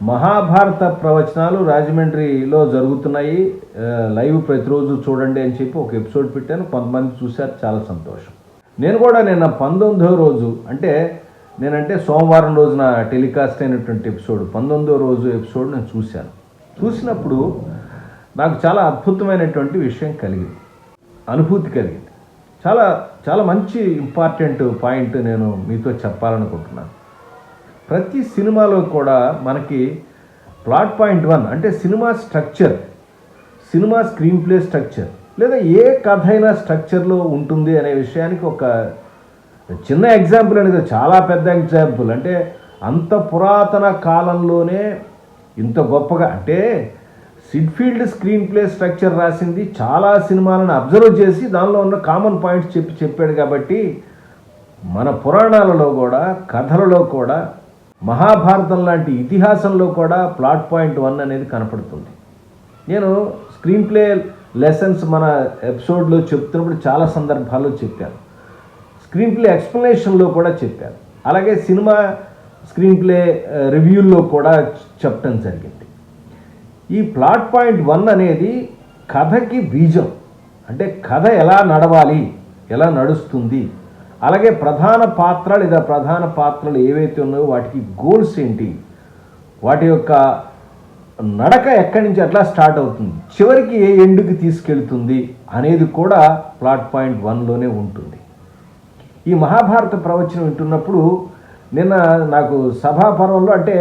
మహాభారత ప్రవచనాలు రాజమండ్రిలో జరుగుతున్నాయి, లైవ్ ప్రతిరోజు చూడండి అని చెప్పి ఒక ఎపిసోడ్ పెట్టాను. కొంతమంది చూశారు, చాలా సంతోషం. నేను కూడా నిన్న 19వ రోజు నేనంటే సోమవారం రోజున టెలికాస్ట్ అయినటువంటి ఎపిసోడ్ 19వ రోజు ఎపిసోడ్ నేను చూశాను. చూసినప్పుడు నాకు చాలా అద్భుతమైనటువంటి విషయం కలిగింది, అనుభూతి కలిగింది. చాలా చాలా మంచి ఇంపార్టెంట్ పాయింట్ నేను మీతో చెప్పాలనుకుంటున్నాను. ప్రతి సినిమాలో కూడా మనకి ప్లాట్ పాయింట్ 1 అంటే cinema structure, cinema screen play structure లేదా ఏ కథ అయినా స్ట్రక్చర్లో ఉంటుంది అనే విషయానికి ఒక చిన్న ఎగ్జాంపుల్ అనేది, చాలా పెద్ద ఎగ్జాంపుల్. అంటే అంత పురాతన కాలంలోనే ఇంత గొప్పగా, అంటే సిడ్ఫీల్డ్ స్క్రీన్ ప్లే స్ట్రక్చర్ రాసింది, చాలా సినిమాలను అబ్జర్వ్ చేసి దానిలో ఉన్న కామన్ పాయింట్స్ చెప్పాడు. కాబట్టి మన పురాణాలలో కూడా, కథలలో కూడా, మహాభారతం లాంటి ఇతిహాసంలో కూడా ప్లాట్ పాయింట్ 1 అనేది కనపడుతుంది. నేను స్క్రీన్ ప్లే లెసన్స్ మన ఎపిసోడ్లో చెప్తున్నప్పుడు చాలా సందర్భాల్లో చెప్పాను, స్క్రీన్ ప్లే ఎక్స్ప్లెనేషన్లో కూడా చెప్పాను, అలాగే సినిమా స్క్రీన్ ప్లే రివ్యూల్లో కూడా చెప్పడం జరిగింది. ఈ ప్లాట్ పాయింట్ 1 అనేది కథకి బీజం. అంటే కథ ఎలా నడవాలి, ఎలా నడుస్తుంది, అలాగే ప్రధాన పాత్ర లేదా ప్రధాన పాత్రలు ఏవైతే ఉన్నాయో వాటికి గోల్స్ ఏంటి, వాటి యొక్క నడక ఎక్కడి నుంచి ఎట్లా స్టార్ట్ అవుతుంది, చివరికి ఏ ఎండుకి తీసుకెళ్తుంది అనేది కూడా ప్లాట్ పాయింట్ 1లోనే ఉంటుంది. ఈ మహాభారత ప్రవచనం వింటున్నప్పుడు నిన్న నాకు సభాపర్వంలో, అంటే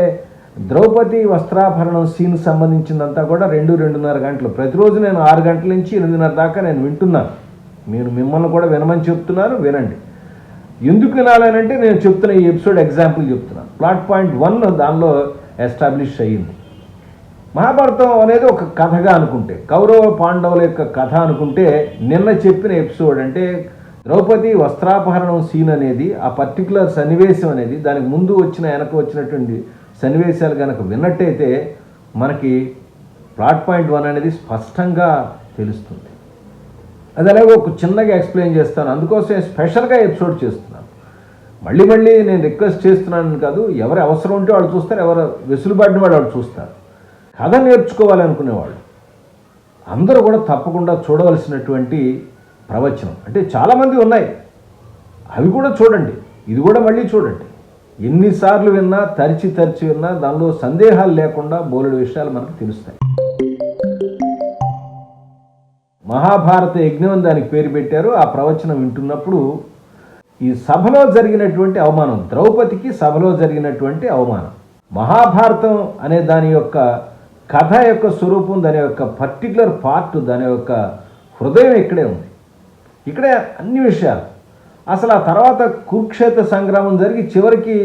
ద్రౌపది వస్త్రాభరణం సీన్ సంబంధించిందంతా కూడా 2-2.5 గంటలు, ప్రతిరోజు నేను 6 గంటల నుంచి 8:30 దాకా నేను వింటున్నాను. నేను మిమ్మల్ని కూడా వినమని చెప్తున్నాను, వినండి. ఎందుకు వినాలనంటే నేను చెప్తున్న ఈ ఎపిసోడ్ ఎగ్జాంపుల్ చెప్తున్నాను. ప్లాట్ పాయింట్ 1 దానిలో ఎస్టాబ్లిష్ అయ్యింది. మహాభారతం అనేది ఒక కథగా అనుకుంటే, కౌరవ పాండవుల యొక్క కథ అనుకుంటే, నిన్న చెప్పిన ఎపిసోడ్ అంటే ద్రౌపది వస్త్రాపహరణం సీన్ అనేది, ఆ పర్టికులర్ సన్నివేశం అనేది, దానికి ముందు వెనక వచ్చినటువంటి సన్నివేశాలు కనుక విన్నట్టయితే మనకి ప్లాట్ పాయింట్ 1 అనేది స్పష్టంగా తెలుస్తుంది. అది అలాగే ఒక చిన్నగా ఎక్స్ప్లెయిన్ చేస్తాను, అందుకోసం స్పెషల్గా ఎపిసోడ్ చేస్తున్నాను. మళ్ళీ నేను రిక్వెస్ట్ చేస్తున్నాను కాదు, ఎవరు అవసరం ఉంటే వాళ్ళు చూస్తారు, ఎవరు వెసులుబాటుని వాళ్ళు చూస్తారు. కథ నేర్చుకోవాలనుకునేవాళ్ళు అందరూ కూడా తప్పకుండా చూడవలసినటువంటి ప్రవచనం. అంటే చాలామంది ఉన్నాయి, అవి కూడా చూడండి, ఇది కూడా మళ్ళీ చూడండి. ఎన్నిసార్లు విన్నా, తరిచి విన్నా దానిలో సందేహాలు లేకుండా బోలెడు విషయాలు మనకు తెలుస్తాయి. మహాభారత యజ్ఞం అని దానికి పేరు పెట్టారు. ఆ ప్రవచనం వింటున్నప్పుడు ఈ సభలో జరిగినటువంటి అవమానం, ద్రౌపదికి సభలో జరిగినటువంటి అవమానం, మహాభారతం అనే దాని యొక్క కథ యొక్క స్వరూపం, దాని యొక్క పర్టికులర్ పార్ట్, దాని యొక్క హృదయం ఇక్కడే ఉంది. ఇక్కడే అన్ని విషయాలు. అసలు ఆ తర్వాత కురుక్షేత్ర సంగ్రామం జరిగి చివరికి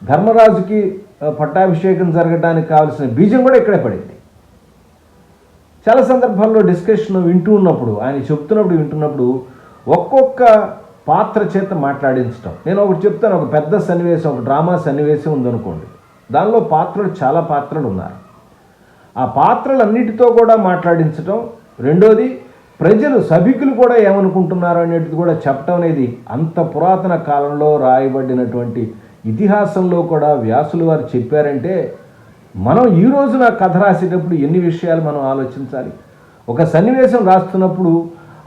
ధర్మరాజుకి పట్టాభిషేకం జరగడానికి కావాల్సిన బీజం కూడా ఇక్కడే పడింది. చాలా సందర్భాల్లో డిస్కషన్ ఆయన చెప్తున్నప్పుడు వింటున్నప్పుడు ఒక్కొక్క పాత్ర చేత మాట్లాడించడం. నేను ఒకటి చెప్తాను, ఒక పెద్ద సన్నివేశం, ఒక డ్రామా సన్నివేశం ఉందనుకోండి, దానిలో చాలా పాత్రలు ఉన్నారు. ఆ పాత్రలన్నిటితో కూడా మాట్లాడించడం. రెండోది, ప్రజలు సభికులు కూడా ఏమనుకుంటున్నారు అనేది కూడా చెప్పడం అనేది అంత పురాతన కాలంలో రాయబడినటువంటి ఇతిహాసంలో కూడా వ్యాసులు వారు చెప్పారంటే, మనం ఈ రోజున కథ రాసేటప్పుడు ఎన్ని విషయాలు మనం ఆలోచించాలి. ఒక సన్నివేశం రాస్తున్నప్పుడు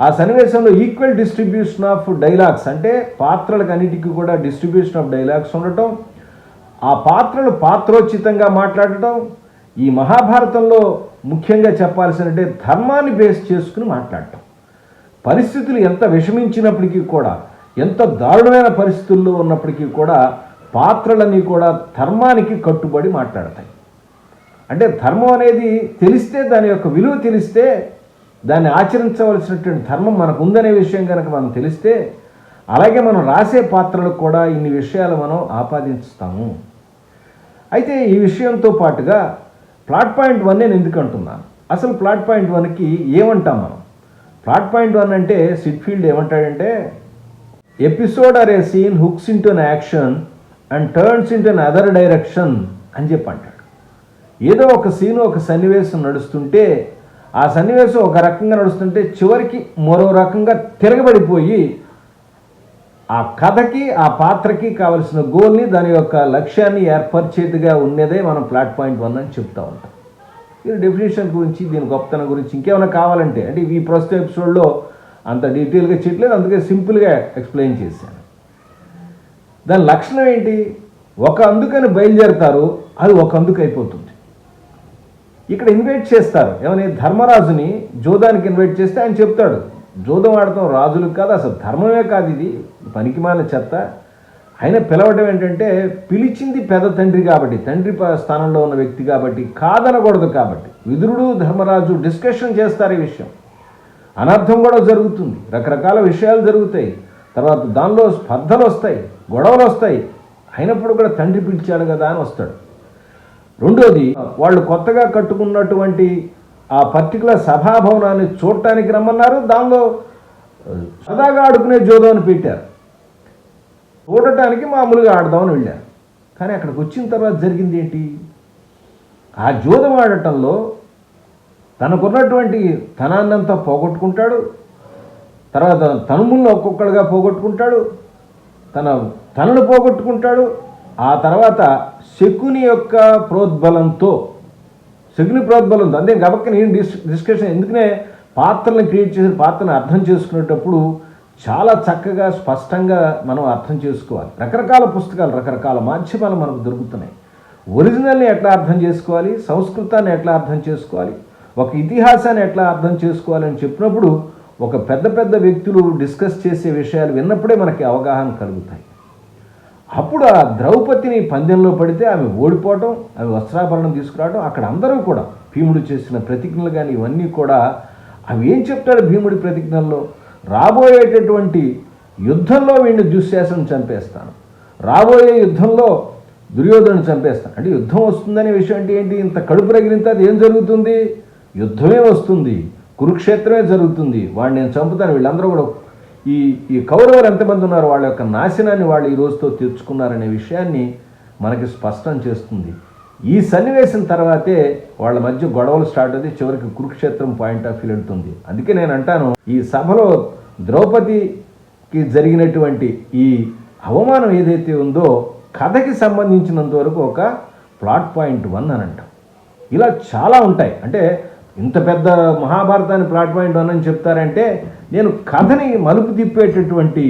ఆ సన్నివేశంలో ఈక్వల్ డిస్ట్రిబ్యూషన్ ఆఫ్ డైలాగ్స్, అంటే పాత్రలకు అన్నిటికీ కూడా డిస్ట్రిబ్యూషన్ ఆఫ్ డైలాగ్స్ ఉండటం, ఆ పాత్రలు పాత్రోచితంగా మాట్లాడటం. ఈ మహాభారతంలో ముఖ్యంగా చెప్పాల్సినట్టే ధర్మాన్ని బేస్ చేసుకుని మాట్లాడటం. పరిస్థితులు ఎంత విషమించినప్పటికీ కూడా, ఎంత దారుణమైన పరిస్థితుల్లో ఉన్నప్పటికీ కూడా పాత్రలన్నీ కూడా ధర్మానికి కట్టుబడి మాట్లాడతాయి. అంటే ధర్మం అనేది తెలిస్తే, దాని యొక్క విలువ తెలిస్తే, దాన్ని ఆచరించవలసినటువంటి ధర్మం మనకు ఉందనే విషయం కనుక మనం తెలిస్తే, అలాగే మనం రాసే పాత్రలకు కూడా ఇన్ని విషయాలు మనం ఆపాదిస్తాము. అయితే ఈ విషయంతో పాటుగా ప్లాట్ పాయింట్ 1 నేను ఎందుకు అంటున్నాను, అసలు ప్లాట్ పాయింట్ 1కి ఏమంటాం మనం? ప్లాట్ పాయింట్ 1 అంటే సిడ్ఫీల్డ్ ఏమంటాడంటే, episode are a scene hooks into an action and turns into another direction అని చెప్పి అంటాడు. ఏదో ఒక సీను, ఒక సన్నివేశం నడుస్తుంటే, ఆ సన్నివేశం ఒక రకంగా నడుస్తుంటే చివరికి మరో రకంగా తిరగబడిపోయి ఆ కథకి ఆ పాత్రకి కావలసిన గోల్ని దాని యొక్క లక్ష్యాన్ని ఏర్పరిచేదిగా ఉన్నదే మనం ప్లాట్ పాయింట్ 1 అని చెప్తా ఉంటాం. దీని డెఫినేషన్ గురించి దీని గొప్పతనం గురించి ఇంకేమైనా కావాలంటే అంటే ఈ ప్రస్తుత ఎపిసోడ్లో అంత డీటెయిల్గా చేయట్లేదు, అందుకే సింపుల్గా ఎక్స్ప్లెయిన్ చేశాను. దాని లక్షణం ఏంటి? ఒక అందుకని బయలుదేరుతారు, అది ఒక అందుకు అయిపోతుంది. ఇక్కడ ఇన్వైట్ చేస్తారు ఏమని, ధర్మరాజుని జోదానికి ఇన్వైట్ చేస్తే ఆయన చెప్తాడు జోదం ఆడటం రాజులకు కాదు, అసలు ధర్మమే కాదు, ఇది పనికిమాల చెత్త. ఆయన పిలవడం ఏంటంటే పిలిచింది పెద్ద తండ్రి కాబట్టి, తండ్రి స్థానంలో ఉన్న వ్యక్తి కాబట్టి, కాదనకూడదు కాబట్టి. విదురుడు ధర్మరాజు డిస్కషన్ చేస్తారు ఈ విషయం, అనర్థం కూడా జరుగుతుంది, రకరకాల విషయాలు జరుగుతాయి, తర్వాత దానిలో స్పర్ధలు వస్తాయి, గొడవలు వస్తాయి. అయినప్పుడు కూడా తండ్రి పిలిచాడు కదా అని వస్తాడు. రెండోది, వాళ్ళు కొత్తగా కట్టుకున్నటువంటి ఆ పర్టికులర్ సభాభవనాన్ని చూడటానికి రమ్మన్నారు, దానిలో సదాగా ఆడుకునే జోదం పెట్టారు, చూడటానికి మామూలుగా ఆడదామని వెళ్ళారు. కానీ అక్కడికి వచ్చిన తర్వాత జరిగింది ఏంటి? ఆ జోదం ఆడటంలో తనకున్నటువంటి ధనాన్నంతా పోగొట్టుకుంటాడు, తర్వాత తనుములను ఒక్కొక్కడుగా పోగొట్టుకుంటాడు, తనను పోగొట్టుకుంటాడు. ఆ తర్వాత శకుని యొక్క ప్రోద్బలంతో అంతే కాబట్టి నేను డిస్కషన్ ఎందుకనే పాత్రలను క్రియేట్ చేసిన పాత్రను అర్థం చేసుకునేటప్పుడు చాలా చక్కగా స్పష్టంగా మనం అర్థం చేసుకోవాలి. రకరకాల పుస్తకాలు రకరకాల మాధ్యమాలు మనకు దొరుకుతున్నాయి. ఒరిజినల్ని ఎట్లా అర్థం చేసుకోవాలి, సంస్కృతాన్ని ఎట్లా అర్థం చేసుకోవాలి, ఒక ఇతిహాసాన్ని ఎట్లా అర్థం చేసుకోవాలని చెప్పినప్పుడు ఒక పెద్ద పెద్ద వ్యక్తులు డిస్కస్ చేసే విషయాలు విన్నప్పుడే మనకి అవగాహన కలుగుతాయి. అప్పుడు ఆ ద్రౌపదిని పందెంలో పడితే ఆమె ఓడిపోవటం, ఆమె వస్త్రాభరణం తీసుకురావడం, అక్కడ అందరూ కూడా భీముడు చేసిన ప్రతిజ్ఞలు కానీ ఇవన్నీ కూడా అవి ఏం చెప్తాడు భీముడి ప్రతిజ్ఞల్లో, రాబోయేటటువంటి యుద్ధంలో వీడిని దుశ్శాసనం చంపేస్తాను, రాబోయే యుద్ధంలో దుర్యోధను చంపేస్తాను. అంటే యుద్ధం వస్తుందనే విషయం అంటే ఏంటి? ఇంత కడుపు రగిలింత అది ఏం జరుగుతుంది? యుద్ధమే వస్తుంది, కురుక్షేత్రమే జరుగుతుంది, వాడిని నేను చంపుతాను. వీళ్ళందరూ కూడా ఈ కౌరవులు ఎంతమంది ఉన్నారు, వాళ్ళ యొక్క నాశనాన్ని వాళ్ళు ఈ రోజుతో తీర్చుకున్నారనే విషయాన్ని మనకి స్పష్టం చేస్తుంది. ఈ సన్నివేశం తర్వాతే వాళ్ళ మధ్య గొడవలు స్టార్ట్ అవుతాయి, చివరికి కురుక్షేత్రం పాయింట్ ఆఫ్ వ్యూ వెళ్తుంది. అందుకే నేను అంటాను, ఈ సభలో ద్రౌపదికి జరిగినటువంటి ఈ అవమానం ఏదైతే ఉందో కథకి సంబంధించినంత వరకు ఒక ప్లాట్ పాయింట్ 1 అని అంటాం. ఇలా చాలా ఉంటాయి. అంటే ఇంత పెద్ద మహాభారతాన్ని ప్లాట్ పాయింట్ 1 అని చెప్తారంటే నేను కథని మలుపు తిప్పేటటువంటి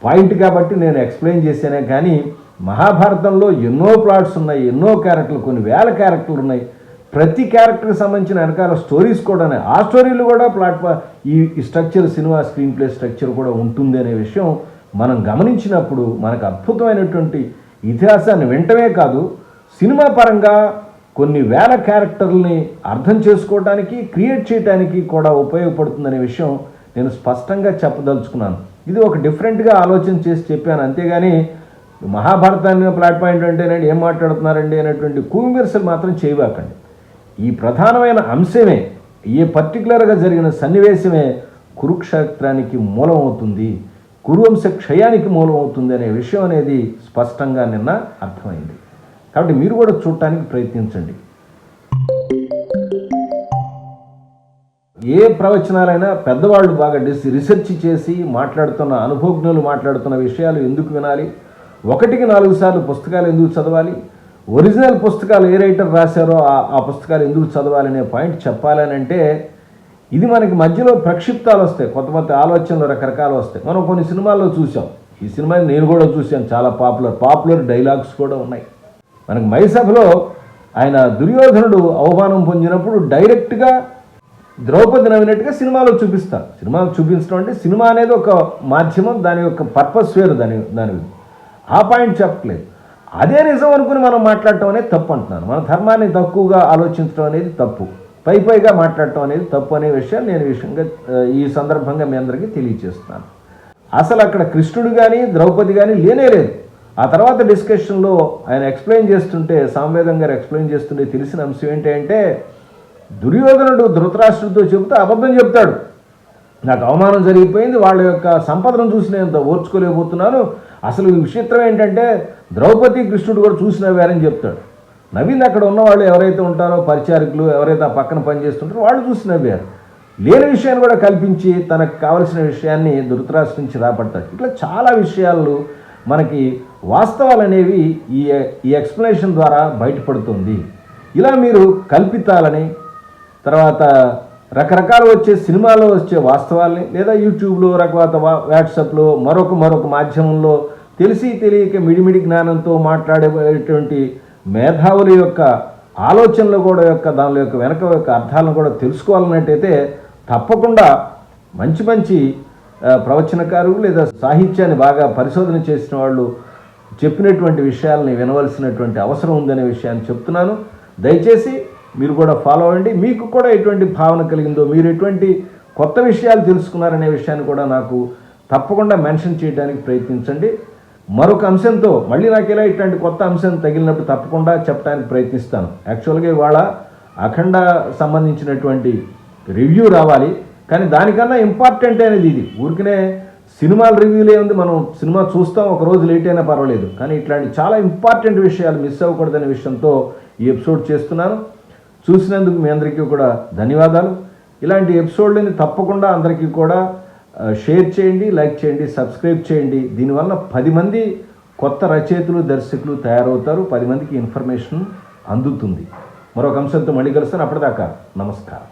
పాయింట్ కాబట్టి నేను ఎక్స్ప్లెయిన్ చేశానే. కానీ మహాభారతంలో ఎన్నో ప్లాట్స్ ఉన్నాయి, ఎన్నో క్యారెక్టర్లు, కొన్ని వేల క్యారెక్టర్లు ఉన్నాయి. ప్రతి క్యారెక్టర్కి సంబంధించిన వెనకాల స్టోరీస్ కూడా ఉన్నాయి. ఆ స్టోరీలు కూడా ఈ structure, cinema screen play structure కూడా ఉంటుంది అనే విషయం మనం గమనించినప్పుడు మనకు అద్భుతమైనటువంటి ఇతిహాసాన్ని వింటమే కాదు, సినిమా పరంగా కొన్ని వేల క్యారెక్టర్లని అర్థం చేసుకోవడానికి, క్రియేట్ చేయడానికి కూడా ఉపయోగపడుతుందనే విషయం నేను స్పష్టంగా చెప్పదలుచుకున్నాను. ఇది ఒక డిఫరెంట్గా ఆలోచన చేసి చెప్పాను. అంతేగాని మహాభారతాన్ని ప్లాట్ పాయింట్ అంటేనండి ఏం మాట్లాడుతున్నారండి అనేటువంటి కూమిర్సలు మాత్రం చేయబాకండి. ఈ ప్రధానమైన అంశమే, ఏ పర్టికులర్గా జరిగిన సన్నివేశమే కురుక్షేత్రానికి మూలం అవుతుంది, కురువంశ క్షయానికి మూలం అవుతుంది అనే విషయం అనేది స్పష్టంగా నిన్న అర్థమైంది. కాబట్టి మీరు కూడా చూడటానికి ప్రయత్నించండి. ఏ ప్రవచనాలైనా పెద్దవాళ్ళు బాగా రీసెర్చ్ చేసి మాట్లాడుతున్న అనుభవజ్ఞులు మాట్లాడుతున్న విషయాలు ఎందుకు వినాలి, 1కి 4 సార్లు పుస్తకాలు ఎందుకు చదవాలి, ఒరిజినల్ పుస్తకాలు ఏ రైటర్ రాశారో ఆ పుస్తకాలు ఎందుకు చదవాలి అనే పాయింట్ చెప్పాలని అంటే ఇది మనకి మధ్యలో ప్రక్షిప్తాలు వస్తాయి, కొత్త కొత్త ఆలోచనలు రకరకాలు వస్తాయి. మనం కొన్ని సినిమాల్లో చూసాం, ఈ సినిమా నేను కూడా చూశాను, చాలా పాపులర్ డైలాగ్స్ కూడా ఉన్నాయి. మనకు మైసభలో ఆయన దుర్యోధనుడు అవమానం పొందినప్పుడు డైరెక్ట్గా ద్రౌపది నవ్వినట్టుగా సినిమాలో చూపిస్తారు. సినిమాలో చూపించడం అంటే సినిమా అనేది ఒక మాధ్యమం, దాని యొక్క పర్పస్ వేరు, దాని ఆ పాయింట్ చెప్పట్లేదు. అదే నిజం అనుకుని మనం మాట్లాడటం అనేది తప్పు అంటున్నాను. మన ధర్మాన్ని తక్కువగా ఆలోచించడం అనేది తప్పు, పైగా మాట్లాడటం అనేది తప్పు అనే విషయాన్ని నేను ఈ సందర్భంగా మీ అందరికీ తెలియజేస్తున్నాను. అసలు అక్కడ కృష్ణుడు కానీ ద్రౌపది కానీ లేనే లేదు. ఆ తర్వాత డిస్కషన్లో ఆయన ఎక్స్ప్లెయిన్ చేస్తుంటే, సామవేదం గారు ఎక్స్ప్లెయిన్ చేస్తుంటే తెలిసిన అంశం ఏంటంటే దుర్యోధనుడు ధృతరాష్ట్రుడితో చెబుతూ అబద్ధం చెప్తాడు, నాకు అవమానం జరిగిపోయింది, వాళ్ళ యొక్క సంపదను చూసి నేను ఓర్చుకోలేకపోతున్నాను, అసలు విచిత్రం ఏంటంటే ద్రౌపది కృష్ణుడు కూడా చూసి నవ్వారని చెప్తాడు. నవ్వింది అక్కడ ఉన్నవాళ్ళు ఎవరైతే ఉంటారో పరిచారకులు, ఎవరైతే ఆ పక్కన పనిచేస్తుంటారో వాళ్ళు చూసి నవ్వారు. లేని విషయాన్ని కూడా కల్పించి తనకు కావలసిన విషయాన్ని ధృతరాష్ట్ర నుంచి రాబడతాడు. ఇట్లా చాలా విషయాలు మనకి వాస్తవాలు అనేవి ఈ ఎక్స్ప్లెనేషన్ ద్వారా బయటపడుతుంది. ఇలా మీరు కల్పితాలని, తర్వాత రకరకాల వచ్చే సినిమాలో వచ్చే వాస్తవాల్ని, లేదా యూట్యూబ్లో, రకవాత వాట్సాప్లో, మరొక మాధ్యమంలో తెలిసి తెలియక మిడిమిడి జ్ఞానంతో మాట్లాడేటువంటి మేధావుల యొక్క ఆలోచనలు కూడా దాని యొక్క వెనక యొక్క అర్థాలను కూడా తెలుసుకోవాలన్నట్టయితే తప్పకుండా మంచి ప్రవచనకారులు లేదా సాహిత్యాన్ని బాగా పరిశోధన చేసిన వాళ్ళు చెప్పినటువంటి విషయాల్ని వినవలసినటువంటి అవసరం ఉందనే విషయాన్ని చెప్తున్నాను. దయచేసి మీరు కూడా ఫాలో అవ్వండి. మీకు కూడా ఎటువంటి భావన కలిగిందో, మీరు ఎటువంటి కొత్త విషయాలు తెలుసుకున్నారనే విషయాన్ని కూడా నాకు తప్పకుండా మెన్షన్ చేయడానికి ప్రయత్నించండి. మరొక అంశంతో మళ్ళీ నాకు ఇలా ఇట్లాంటి కొత్త అంశం తగిలినప్పుడు తప్పకుండా చెప్పడానికి ప్రయత్నిస్తాను. యాక్చువల్గా ఇవాళ అఖండ సంబంధించినటువంటి రివ్యూ రావాలి, కానీ దానికన్నా ఇంపార్టెంట్ అనేది ఇది. ఊరికనే సినిమాల రివ్యూలే ఉంది, మనం సినిమా చూస్తాం, ఒక రోజు లేట్ అయినా పర్వాలేదు, కానీ ఇట్లాంటి చాలా ఇంపార్టెంట్ విషయాలు మిస్ అవ్వకూడదనే విషయంతో ఈ ఎపిసోడ్ చేస్తున్నాను. చూసినందుకు మీ అందరికీ కూడా ధన్యవాదాలు. ఇలాంటి ఎపిసోడ్లని తప్పకుండా అందరికీ కూడా షేర్ చేయండి, లైక్ చేయండి, సబ్స్క్రైబ్ చేయండి. దీనివల్ల 10 మంది కొత్త రచయితలు, దర్శకులు తయారవుతారు, 10 మందికి ఇన్ఫర్మేషన్ అందుతుంది. మరొక అంశంతో మళ్ళీ కలుస్తాను. అప్పటిదాకా నమస్కారం.